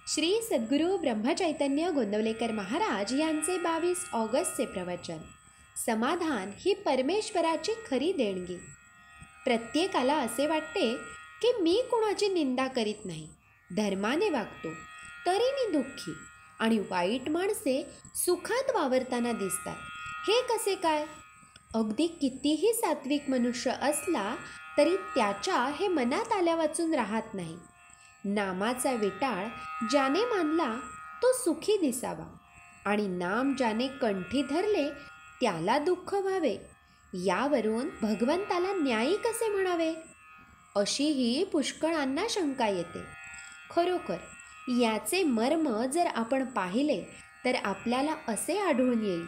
श्री सद्गुरू ब्रह्मचैतन्य गोंदवलेकर महाराज यांचे 22 ऑगस्टचे प्रवचन. समाधान ही परमेश्वराची खरी देणगी. प्रत्येकाला असे वाटते की मी कोणाची निंदा करीत नाही, धर्माने वागतो, तरी मी दुःखी आणि वाईट माणसे सुखात वावरताना दिसतात. हे कसे काय? अगदी कितीही सात्विक मनुष्य असला तरी त्याच्या हे मनात आल्यावाचून राहत नाही. नामाचा विटाळ ज्याने मानला तो सुखी दिसावा आणि नाम ज्याने कंठी धरले त्याला दुःख व्हावे, यावरून भगवंताला न्यायी कसे म्हणावे, अशीही पुष्कळांना शंका येते. खरोखर याचे मर्म जर आपण पाहिले तर आपल्याला असे आढळून येईल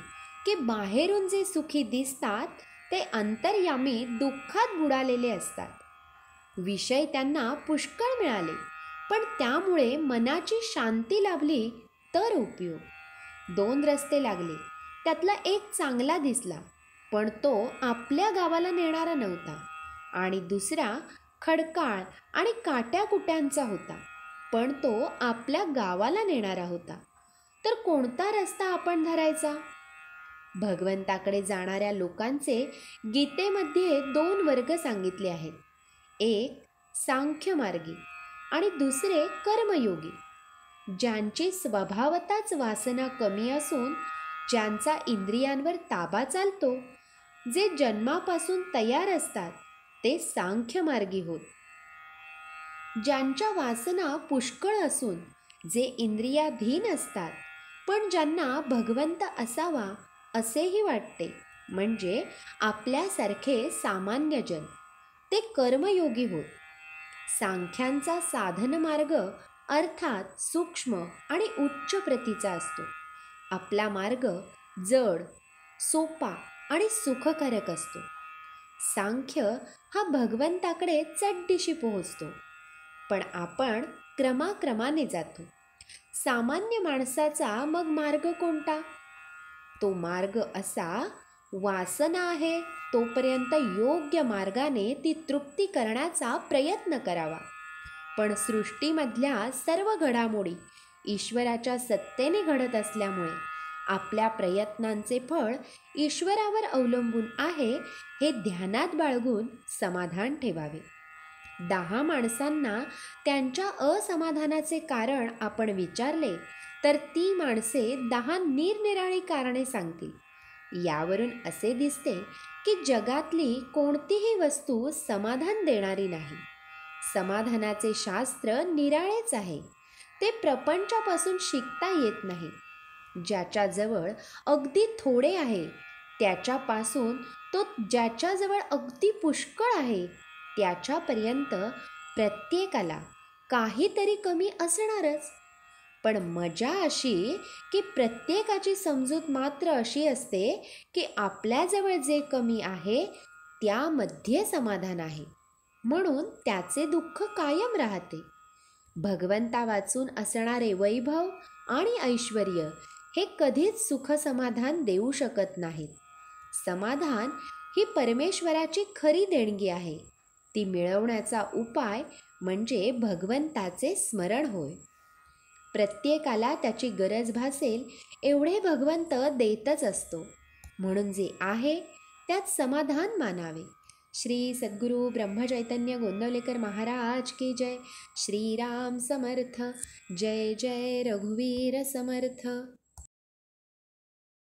की बाहेरून जे सुखी दिसतात ते अंतर्यामी दुःखात बुडालेले असतात. विषय त्यांना पुष्कळ मिळाले, पण त्यामुळे मनाची शांती लाभली तर उपयोग. 2 रस्ते लागले, त्यातला एक चांगला दिसला, पण तो आपल्या गावाला नेणारा नव्हता, आणि दुसरा खडकाळ आणि काट्याकुट्यांचा होता, पण तो आपल्या गावाला नेणारा होता. तर कोणता रस्ता आपण धरायचा? भगवंताकडे जाणाऱ्या लोकांचे गीतेमध्ये 2 वर्ग सांगितले आहेत. एक सांख्य मार्गी आणि दुसरे कर्मयोगी. ज्यांची स्वभावताच वासना कमी असून ज्यांचा इंद्रियांवर ताबा चालतो, जे जन्मापासून तयार असतात, ते सांख्य मार्गी होत. ज्यांच्या वासना पुष्कळ असून जे इंद्रियाधीन असतात, पण ज्यांना भगवंत असावा असेही वाटते, म्हणजे आपल्यासारखे सामान्य जन, ते कर्मयोगी होत. सांख्यांचा साधन मार्ग अर्थात सूक्ष्म आणि उच्च प्रतीचा असतो. आपला मार्ग जड, सोपा आणि सुखकारक असतो. सांख्य हा भगवंताकडे चटदिशी पोहोचतो, पण आपण क्रमाक्रमाने जातो. सामान्य माणसाचा मग मार्ग कोणता? तो मार्ग असा, वासना आहे तोपर्यंत योग्य मार्गाने ती तृप्ती करण्याचा प्रयत्न करावा. पण सृष्टीमधल्या सर्व घडामोडी ईश्वराच्या सत्तेने घडत असल्यामुळे आपल्या प्रयत्नांचे फळ ईश्वरावर अवलंबून आहे, हे ध्यानात बाळगून समाधान ठेवावे. 10 माणसांना त्यांच्या असमाधानाचे कारण आपण विचारले तर ती माणसे 10 निरनिराळी कारणे सांगतील. यावरून असे दिसते की जगातली कोणतीही वस्तू समाधान देणारी नाही. समाधानाचे शास्त्र निराळेच आहे, ते प्रपंचापासून शिकता येत नाही. ज्याच्याजवळ अगदी थोडे आहे त्याच्यापासून तो ज्याच्याजवळ अगदी पुष्कळ आहे त्याच्यापर्यंत प्रत्येकाला काहीतरी कमी असणारच. पण मजा अशी की प्रत्येकाची समजूत मात्र अशी असते की आपल्याजवळ जे कमी आहे त्यामध्ये समाधान आहे, म्हणून त्याचे दुःख कायम राहते. भगवंता वाचून असणारे वैभव आणि ऐश्वर हे कधीच सुख समाधान देऊ शकत नाहीत. समाधान ही परमेश्वराची खरी देणगी आहे. ती मिळवण्याचा उपाय म्हणजे भगवंताचे स्मरण होय. प्रत्येकाला त्याची गरज भासेल एवढे भगवंत देतच असतो, म्हणून जे आहे त्यात समाधान मानावे. श्री सद्गुरू ब्रह्मचैतन्य गोंदवलेकर महाराज की जय. श्रीराम समर्थ. जय जय रघुवीर समर्थ.